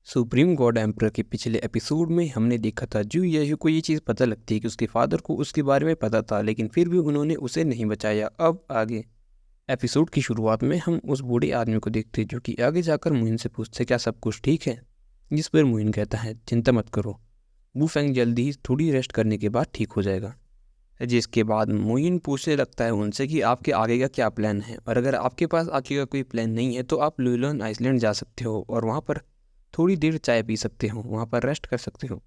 Supreme God emperor के पिछले episode में हमने देखा था जू याहू को ये चीज़ पता लगती है कि उसके फादर को उसके बारे में पता था, लेकिन फिर भी उन्होंने उसे नहीं बचाया। अब आगे एपिसोड की शुरुआत में हम उस बूढ़े आदमी को देखते जो कि आगे जाकर मुइन से पूछते क्या सब कुछ ठीक है, जिस पर मुइन कहता है चिंता मत करो, वू फेंग जल्दी ही थोड़ी रेस्ट करने के बाद ठीक हो जाएगा। जिसके बाद मुइन पूछने लगता है उनसे कि आपके आगे का क्या प्लान है, और अगर आपके पास आगे का कोई प्लान नहीं है तो आप लुलन आइसलैंड जा सकते हो और वहाँ पर थोड़ी देर चाय पी सकते हो, वहाँ पर रेस्ट कर सकते हो।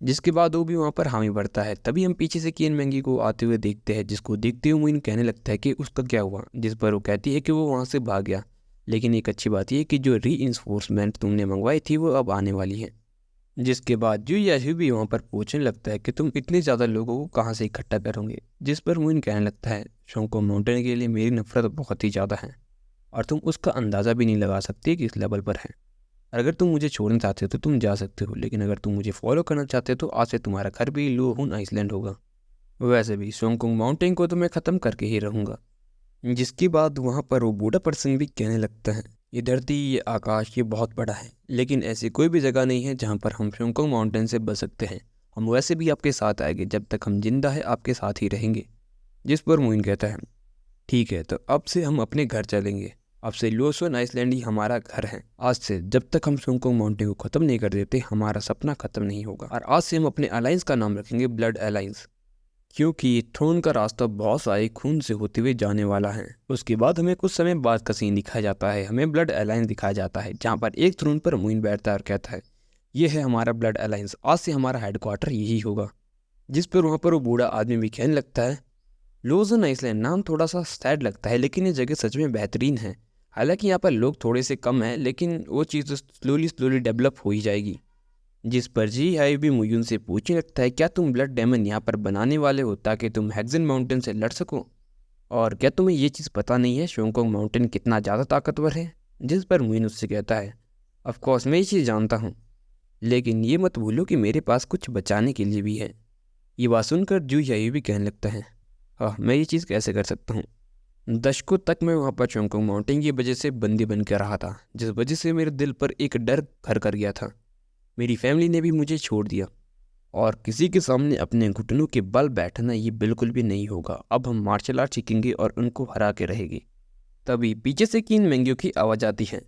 जिसके बाद वो भी वहाँ पर हामी भरता है। तभी हम पीछे से किन मैंगी को आते हुए देखते हैं, जिसको देखते हुए मुइन कहने लगता है कि उसका क्या हुआ, जिस पर वो कहती है कि वो वहाँ से भाग गया। लेकिन एक अच्छी बात यह कि जो रीइंफोर्समेंट तुमने मंगवाई थी वो अब आने वाली है। जिसके बाद जू याहू भी वहाँ पर पूछने लगता है कि तुम इतने ज़्यादा लोगों को कहाँ से इकट्ठा करोगे, जिस पर मुइन कहने लगता है शोंको माउंटेन के लिए मेरी नफरत बहुत ही ज़्यादा है और तुम उसका अंदाज़ा भी नहीं लगा सकते कि इस लेवल पर है। अगर तुम मुझे छोड़ना चाहते हो तो तुम जा सकते हो, लेकिन अगर तुम मुझे फॉलो करना चाहते हो तो आज से तुम्हारा घर भी लोहुन आइसलैंड होगा। वैसे भी शोंगकुंग माउंटेन को तो मैं ख़त्म करके ही रहूँगा। जिसके बाद वहाँ पर वो बूढ़ा पर्सन भी कहने लगता है ये धरती, ये आकाश, ये बहुत बड़ा है, लेकिन ऐसी कोई भी जगह नहीं है जहाँ पर हम शोंगकुंग माउंटेन से बच सकते हैं। हम वैसे भी आपके साथ आएंगे, जब तक हम जिंदा है आपके साथ ही रहेंगे। जिस पर मुइन कहता है ठीक है, तो अब से हम अपने घर चलेंगे, अब से लोसन आइसलैंड ही हमारा घर है। आज से जब तक हम शोंगकुंग माउंटेन को ख़त्म नहीं कर देते हमारा सपना ख़त्म नहीं होगा। और आज से हम अपने अलायंस का नाम रखेंगे ब्लड अलायंस, क्योंकि थ्रोन का रास्ता बहुत सारे खून से होते हुए जाने वाला है। उसके बाद हमें कुछ समय बाद का सीन दिखाया जाता है, हमें ब्लड अलायंस दिखाया जाता है जहाँ पर एक थ्रोन पर मुइन बैठता है और कहता है ये है हमारा ब्लड अलायंस, आज से हमारा हेडक्वार्टर यही होगा। जिस पर वहाँ पर वो बूढ़ा आदमी भी कहने लगता है लोजन आइसलैंड नाम थोड़ा सा सैड लगता है, लेकिन ये जगह सच में बेहतरीन है। हालांकि यहाँ पर लोग थोड़े से कम हैं, लेकिन वो चीज़ स्लोली डेवलप हो ही जाएगी। जिस पर जी हाई भी मुयुन से पूछने लगता है क्या तुम ब्लड डेमन यहाँ पर बनाने वाले हो ताकि तुम हेक्सन माउंटेन से लड़ सको, और क्या तुम्हें ये चीज़ पता नहीं है शोंगकुंग माउंटेन कितना ज़्यादा ताकतवर है। जिस पर मुयुन उससे कहता है ऑफकोर्स मैं ये चीज़ जानता हूँ, लेकिन ये मत भूलो कि मेरे पास कुछ बचाने के लिए भी है। ये बात सुनकर जू याई भी कहने लगता है हाँ, मैं ये चीज़ कैसे कर सकता हूँ। दशकों तक मैं वहाँ पर शोंगकुंग माउंटेन की वजह से बंदी बन कर रहा था, जिस वजह से मेरे दिल पर एक डर घर कर गया था। मेरी फैमिली ने भी मुझे छोड़ दिया और किसी के सामने अपने घुटनों के बल बैठना ये बिल्कुल भी नहीं होगा। अब हम मार्शल आर्ट सीखेंगे और उनको हरा के रहेंगे। तभी पीछे से किन मैंगियो की आवाज़ आती है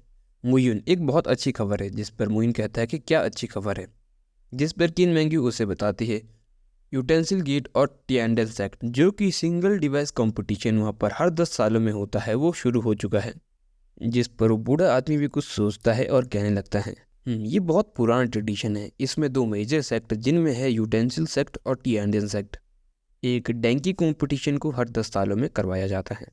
मुयुन एक बहुत अच्छी खबर है। जिस पर मुयुन कहता है कि क्या अच्छी खबर है। जिस पर किन मैंगियो उसे बताती है यूटेंसिल गेट और टिएंडल सेक्ट, जो कि सिंगल डिवाइस कंपटीशन वहाँ पर हर 10 सालों में होता है, वो शुरू हो चुका है। जिस पर वो बूढ़ा आदमी भी कुछ सोचता है और कहने लगता है ये बहुत पुराना ट्रेडिशन है। इसमें 2 मेजर सेक्ट जिनमें है यूटेंसिल सेक्ट और टिएंडल सेक्ट। एक डैंकी कंपटीशन को हर 10 सालों में करवाया जाता है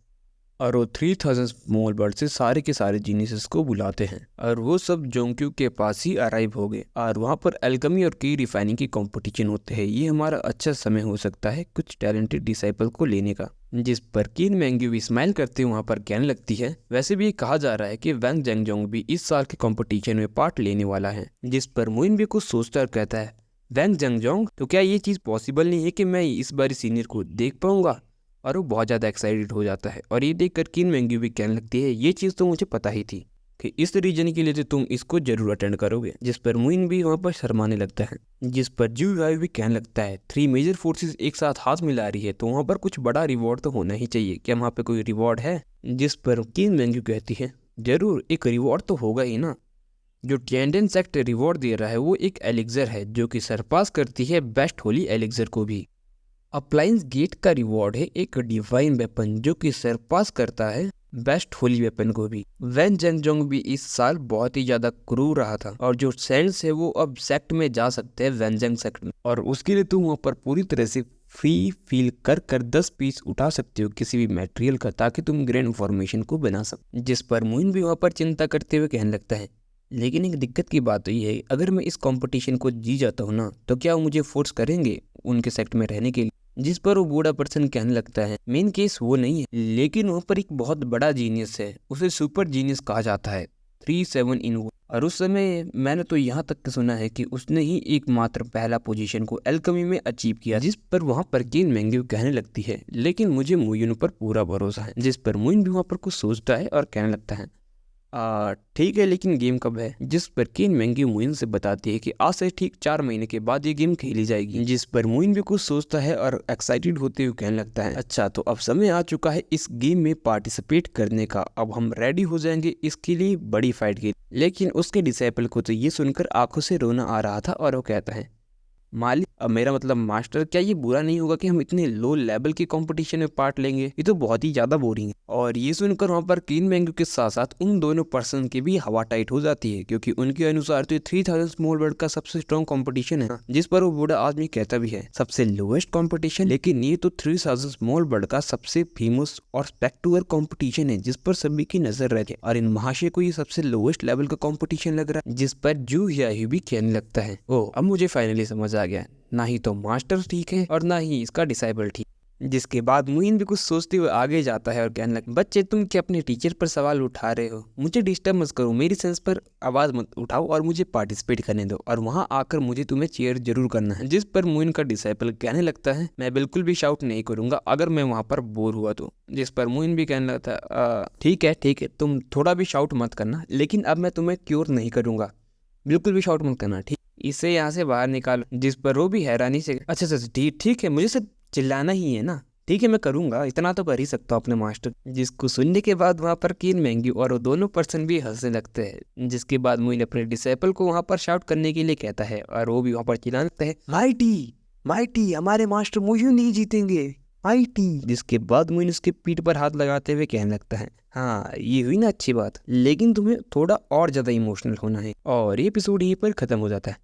और वो 3000 स्मॉल बर्ड से सारे के सारे जीनियस को बुलाते हैं और वो सब जोंक्यू के पास ही अराइव हो गए और वहाँ पर एल्केमी और की रिफाइनिंग की कंपटीशन होते हैं। ये हमारा अच्छा समय हो सकता है कुछ टैलेंटेड डिसाइपल को लेने का। जिस पर किन मैंग्यू भी स्माइल करते वहाँ पर कहने लगती है वैसे भी कहा जा रहा है कि वैंग जेंगजोंग भी इस साल के कंपटीशन में पार्ट लेने वाला है। जिस पर मुइन भी कुछ सोचता और कहता है वैंग जेंगजोंग, तो क्या ये चीज़ पॉसिबल नहीं है कि मैं इस बार सीनियर को देख पाऊंगा। और वो बहुत ज़्यादा एक्साइटेड हो जाता है और ये देखकर किन मैंग्यू भी कहने लगती है ये चीज़ तो मुझे पता ही थी कि इस रीजन के लिए तो तुम इसको जरूर अटेंड करोगे। जिस पर मुइन भी वहाँ पर शर्माने लगता है। जिस पर जू याई भी कहने लगता है 3 मेजर फोर्सेस एक साथ हाथ मिला रही है तो वहाँ पर कुछ बड़ा रिवॉर्ड तो होना ही चाहिए, क्या वहाँ पे कोई रिवॉर्ड है। जिस पर किन मैंग्यू कहती है जरूर एक रिवॉर्ड तो होगा ही ना। जो टिएंडन सेक्ट रिवॉर्ड दे रहा है वो एक एलिक्सर है जो कि सरपास करती है बेस्ट होली एलिक्सर को भी। अप्लायंस गेट का रिवॉर्ड है एक डिवाइन वेपन जो कि सरपास करता है बेस्ट होली वेपन को भी। वैन जेंगजोंग भी इस साल बहुत ही ज्यादा क्रूर रहा था और जो सेंट्स है वो अब सेक्ट में जा सकते हैं वैनजेंग सेक्ट में, और उसके लिए तुम वहाँ पर पूरी तरह से फ्री फील कर 10 पीस उठा सकते हो किसी भी मटेरियल का ताकि तुम ग्रैंड फॉर्मेशन को बना सको। जिस पर मुइन भी वहाँ पर चिंता करते हुए कहने लगता है लेकिन एक दिक्कत की बात तो ये है अगर मैं इस कंपटीशन को जी जाता हूँ ना तो क्या वो मुझे फोर्स करेंगे उनके सेक्ट में रहने के लिए। जिस पर वो बूढ़ा पर्सन कहने लगता है मेन केस वो नहीं है, लेकिन वहाँ पर एक बहुत बड़ा जीनियस है, उसे सुपर जीनियस कहा जाता है 37 इन 1। और उस समय मैंने तो यहाँ तक सुना है कि उसने ही एकमात्र पहला पोजीशन को एल्केमी में अचीव किया। जिस पर वहाँ पर किन मैंग्यू कहने लगती है लेकिन मुझे मुइन पर पूरा भरोसा है। जिस पर मुइन भी वहाँ पर कुछ सोचता है और कहने लगता है ठीक है, लेकिन गेम कब है? जिस पर केन मैंगी मुइन से बताती है कि आज से ठीक 4 महीने के बाद ये गेम खेली जाएगी। जिस पर मुइन भी कुछ सोचता है और एक्साइटेड होते हुए कहने लगता है, अच्छा तो अब समय आ चुका है इस गेम में पार्टिसिपेट करने का, अब हम रेडी हो जाएंगे इसके लिए बड़ी फाइट के। लेकिन उसके डिसाइपल को तो ये सुनकर आंखों से रोना आ रहा था और वो कहता है, मालिक, अब मेरा मतलब मास्टर, क्या ये बुरा नहीं होगा कि हम इतने लो लेवल के कंपटीशन में पार्ट लेंगे? ये तो बहुत ही ज्यादा बोरिंग है। और ये सुनकर वहाँ पर केन मैंगी के साथ साथ उन दोनों पर्सन की भी हवा टाइट हो जाती है, क्योंकि उनके अनुसार तो 3000 स्मॉल वर्ल्ड का सबसे स्ट्रॉन्ग कंपटीशन है, जिस पर वो बूढ़ा आदमी कहता भी है सबसे लोएस्ट कंपटीशन, लेकिन ये तो 3000 स्मॉल वर्ल्ड का सबसे फेमस और स्पेक्टुलर कंपटीशन है जिस पर सभी की नजर रहती है। और इन महाशय को ये सबसे लोएस्ट लेवल का कंपटीशन लग रहा है, जिस पर जू याही भी कहने लगता है, ओह अब मुझे फाइनली समझ आ गया, ना ही तो मास्टर ठीक है और ना ही इसका डिसाइबल ठीक। जिसके बाद मुइन भी कुछ सोचते हुए आगे जाता है और कहने लगा, बच्चे तुम क्या अपने टीचर पर सवाल उठा रहे हो? मुझे डिस्टर्ब मत करो, मेरी सेंस पर आवाज मत उठाओ और मुझे पार्टिसिपेट करने दो, और वहां आकर मुझे तुम्हें चीयर जरूर करना है। जिस पर मुइन का डिसाइपल कहने लगता है, मैं बिल्कुल भी शाउट नहीं करूंगा अगर मैं वहां पर बोर हुआ तो। जिस पर मुइन भी कहने लगता है, ठीक है तुम थोड़ा भी शाउट मत करना, लेकिन अब मैं तुम्हें क्योर नहीं करूंगा, बिल्कुल भी शाउट मत करना, ठीक? इसे यहाँ से बाहर निकालो। जिस पर वो भी हैरानी से, अच्छा ठीक है, मुझे सिर्फ चिल्लाना ही है ना, ठीक है मैं करूंगा, इतना तो कर ही सकता हूँ अपने मास्टर। जिसको सुनने के बाद वहाँ पर केन मैंगी और वो दोनों पर्सन भी हंसने लगते हैं। जिसके बाद मुइन अपने डिसाइपल को वहाँ पर शाउट करने के लिए कहता है और वो भी वहाँ पर चिल्लाने लगता है, माइटी माइटी, हमारे मास्टर मुझे नहीं जीतेंगे, माइटी। जिसके बाद मुइन उसके पीठ पर हाथ लगाते हुए कहने लगता है, हाँ ये हुई ना अच्छी बात, लेकिन तुम्हें थोड़ा और ज्यादा इमोशनल होना है। और ये एपिसोड यहीं पर खत्म हो जाता है।